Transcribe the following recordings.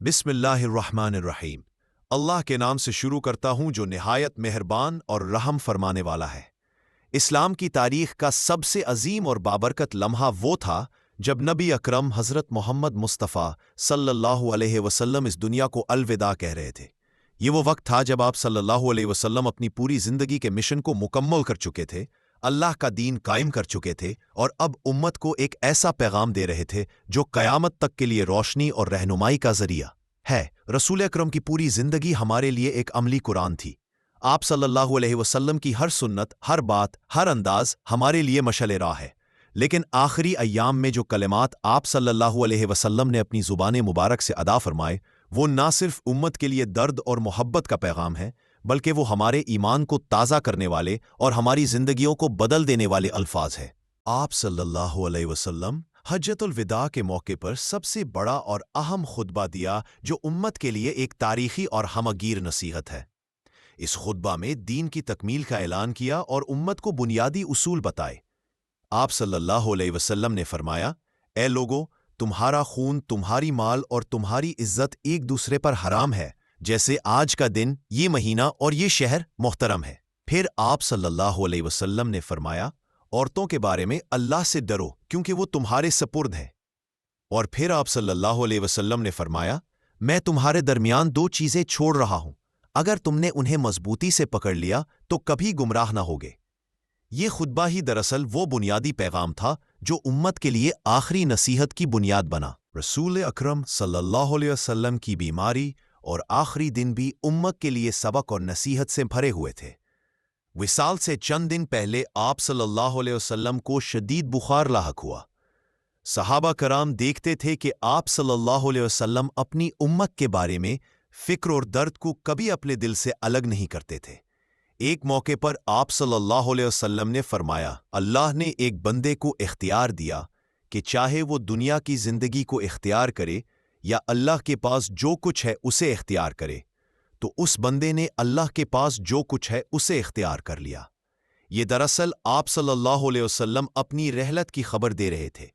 बिस्मिल्लाहिर्रहमानिर्रहीम। अल्लाह के नाम से शुरू करता हूँ जो निहायत मेहरबान और रहम फरमाने वाला है। इस्लाम की तारीख का सबसे अजीम और बाबरकत लम्हा वो था जब नबी अकरम हज़रत मोहम्मद मुस्तफ़ा सल्लल्लाहु अलैहि वसल्लम इस दुनिया को अलविदा कह रहे थे। ये वो वक्त था जब आप सल्लल्लाहु अलैहि वसल्लम अपनी पूरी ज़िंदगी के मिशन को मुकम्मल कर चुके थे, अल्लाह का दीन कायम कर चुके थे और अब उम्मत को एक ऐसा पैगाम दे रहे थे जो क़यामत तक के लिए रोशनी और रहनुमाई का ज़रिया है। रसूल अकरम की पूरी ज़िंदगी हमारे लिए एक अमली कुरान थी। आप सल्लल्लाहु अलैहि वसल्लम की हर सुन्नत, हर बात, हर अंदाज हमारे लिए मशअल राह है। लेकिन आखिरी अय्याम में जो कलिमात आप सल्लल्लाहु अलैहि वसल्लम ने अपनी ज़ुबान मुबारक से अदा फरमाए, वो ना सिर्फ उम्मत के लिए दर्द और मोहब्बत का पैगाम है, बल्कि वो हमारे ईमान को ताज़ा करने वाले और हमारी ज़िंदगियों को बदल देने वाले अल्फाज है। आप सल्लल्लाहु अलैहि वसल्लम हज्जतुल विदा के मौके पर सबसे बड़ा और अहम खुतबा दिया जो उम्मत के लिए एक तारीखी और हमगीर नसीहत है। इस खुतबा में दीन की तकमील का ऐलान किया और उम्मत को बुनियादी उसूल बताए। आप सल्लल्लाहु अलैहि वसल्लम ने फरमाया, ए लोगो, तुम्हारा खून, तुम्हारी माल और तुम्हारी इज्जत एक दूसरे पर हराम है, जैसे आज का दिन, ये महीना और ये शहर मोहतरम है। फिर आप सल्लल्लाहु अलैहि वसल्लम ने फरमाया, औरतों के बारे में अल्लाह से डरो क्योंकि वो तुम्हारे सपुर्द हैं। और फिर आप सल्लल्लाहु अलैहि वसल्लम ने फरमाया, मैं तुम्हारे दरमियान दो चीज़ें छोड़ रहा हूं, अगर तुमने उन्हें मजबूती से पकड़ लिया तो कभी गुमराह ना होगे। ये खुतबा ही दरअसल वो बुनियादी पैगाम था जो उम्मत के लिए आखिरी नसीहत की बुनियाद बना। रसूल अकरम सल्लल्लाहु अलैहि वसल्लम की बीमारी और आखिरी दिन भी उम्मत के लिए सबक और नसीहत से भरे हुए थे। विसाल से चंद दिन पहले आप सल्लल्लाहु अलैहि वसल्लम को शदीद बुखार लाहक हुआ। सहाबा कराम देखते थे कि आप सल्लल्लाहु अलैहि वसल्लम अपनी उम्मत के बारे में फिक्र और दर्द को कभी अपने दिल से अलग नहीं करते थे। एक मौके पर आप सल्लल्लाहु अलैहि वसल्लम ने फरमाया, अल्लाह ने एक बंदे को इख्तियार दिया कि चाहे वो दुनिया की जिंदगी को इख्तियार करे या अल्लाह के पास जो कुछ है उसे इख्तियार करे, तो उस बंदे ने अल्लाह के पास जो कुछ है उसे इख्तियार कर लिया। ये दरअसल आप सल्लल्लाहु अलैहि वसल्लम अपनी रहलत की खबर दे रहे थे।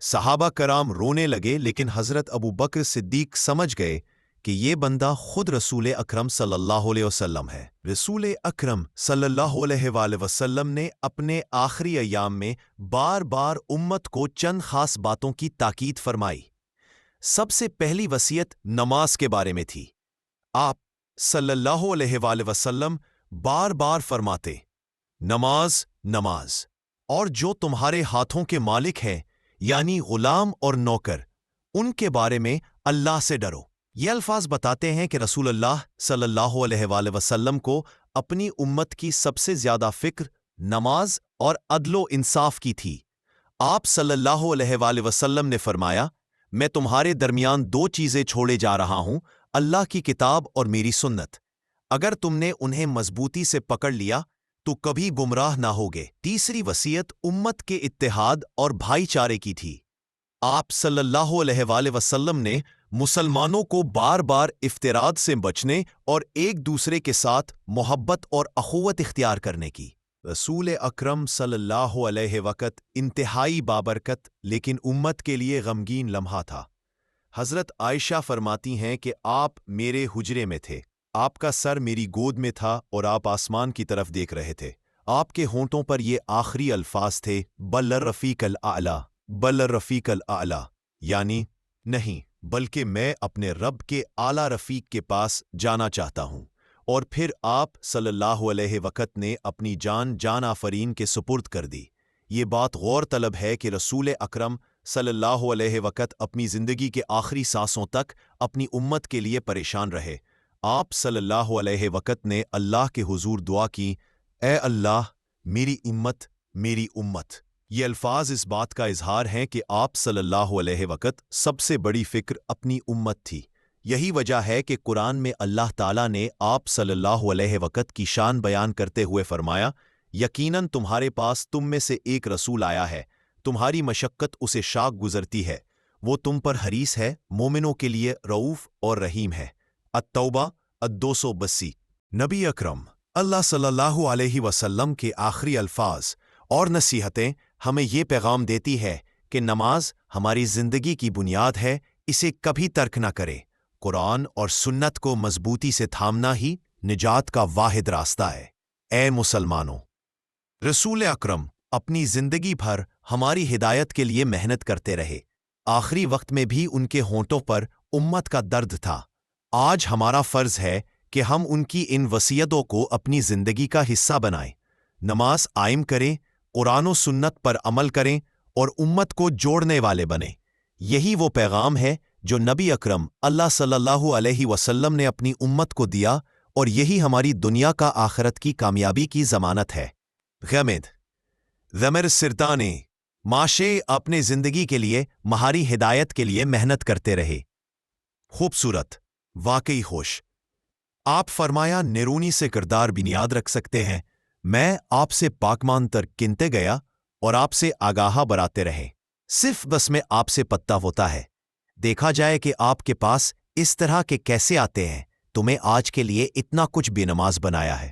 सहाबा कराम रोने लगे, लेकिन हज़रत अबू बकर सिद्दीक समझ गए कि ये बंदा खुद रसूल अकरम सल्लल्लाहु अलैहि वसल्लम है। रसूल अकरम सल्लल्लाहु अलैहि वसल्लम ने अपने आखिरी अय्याम में बार बार उम्मत को चंद खास बातों की ताकीद फरमाई। सबसे पहली वसीयत नमाज के बारे में थी। आप सल्लल्लाहु अलैहि वसल्लम बार बार फरमाते, नमाज नमाज, और जो तुम्हारे हाथों के मालिक हैं यानी गुलाम और नौकर, उनके बारे में अल्लाह से डरो। ये अल्फाज बताते हैं कि रसूलुल्लाह सल्लल्लाहु अलैहि वसल्लम को अपनी उम्मत की सबसे ज्यादा फिक्र नमाज और अदलो इंसाफ की थी। आप सल्लल्लाहु अलैहि वसल्लम ने फरमाया, मैं तुम्हारे दरमियान दो चीजें छोड़े जा रहा हूं, अल्लाह की किताब और मेरी सुन्नत। अगर तुमने उन्हें मजबूती से पकड़ लिया तो कभी गुमराह ना होगे। तीसरी वसीयत उम्मत के इत्तेहाद और भाईचारे की थी। आप सल्लल्लाहु अलैहि वसल्लम ने मुसलमानों को बार बार इफ्तिराद से बचने और एक दूसरे के साथ मोहब्बत और अखुवत इख्तियार करने की। रसूल अकरम सल्लल्लाहु अलैहि वक़्त इंतहाई बाबरकत लेकिन उम्मत के लिए गमगीन लम्हा था। हज़रत आयशा फरमाती हैं कि आप मेरे हुजरे में थे, आपका सर मेरी गोद में था और आप आसमान की तरफ देख रहे थे। आपके होंठों पर ये आखिरी अल्फाज थे, बल रफ़ीक़ल आला, बल रफ़ीक़ल आला, यानी नहीं बल्कि मैं अपने रब के आला रफ़ीक के पास जाना चाहता हूँ। और फिर आप सल्लल्लाहु अलैहि वक़्त ने अपनी जान आफरीन के सुपुर्द कर दी। ये बात गौर तलब है कि रसूल अकरम सल्लल्लाहु अलैहि वक़्त अपनी ज़िंदगी के आखिरी सांसों तक अपनी उम्मत के लिए परेशान रहे। आप सल्लल्लाहु अलैहि वक़्त ने अल्लाह के हुजूर दुआ की, ए अल्लाह, मेरी उम्मत, मेरी उम्मत। ये अल्फाज इस बात का इजहार हैं कि आप सल्लल्लाहु अलैहि वक़्त सबसे बड़ी फ़िक्र अपनी उम्मत थी। यही वजह है कि कुरान में अल्लाह ताला ने आप सल्लल्लाहु अलैहि वक़्त की शान बयान करते हुए फरमाया, यकीनन तुम्हारे पास तुम में से एक रसूल आया है, तुम्हारी मशक्क़त उसे शाक गुजरती है, वो तुम पर हरीस है, मोमिनों के लिए रऊफ़ और रहीम है। अत-तौबा 282। नबी अकरम अल्लाह सल्लल्लाहु अलैहि वसल्लम के आखिरी अल्फाज और नसीहतें हमें ये पैगाम देती है कि नमाज हमारी ज़िंदगी की बुनियाद है, इसे कभी तर्क न करें। قرآن اور سنت کو مضبوطی سے تھامنا ہی نجات کا واحد راستہ ہے۔ اے مسلمانوں، رسول اکرم اپنی زندگی بھر ہماری ہدایت کے لیے محنت کرتے رہے۔ آخری وقت میں بھی ان کے ہونٹوں پر امت کا درد تھا۔ آج ہمارا فرض ہے کہ ہم ان کی ان وصیتوں کو اپنی زندگی کا حصہ بنائیں، نماز قائم کریں، قرآن و سنت پر عمل کریں اور امت کو جوڑنے والے بنیں۔ یہی وہ پیغام ہے جو نبی اکرم صلی اللہ علیہ وسلم نے اپنی امت کو دیا، اور یہی ہماری دنیا کا آخرت کی کامیابی کی ضمانت ہے۔ غمد ضمر سرطانے معاشے اپنے زندگی کے لیے مہاری ہدایت کے لیے محنت کرتے رہے۔ خوبصورت، واقعی خوش۔ آپ فرمایا نیرونی سے کردار بنیاد رکھ سکتے ہیں۔ میں آپ سے پاکمان تر کنتے گیا اور آپ سے آگاہ براتے رہے۔ صرف بس میں آپ سے پتہ ہوتا ہے۔ دیکھا جائے کہ آپ کے پاس اس طرح کے کیسے آتے ہیں، تمہیں آج کے لیے اتنا کچھ بے نماز بنایا ہے۔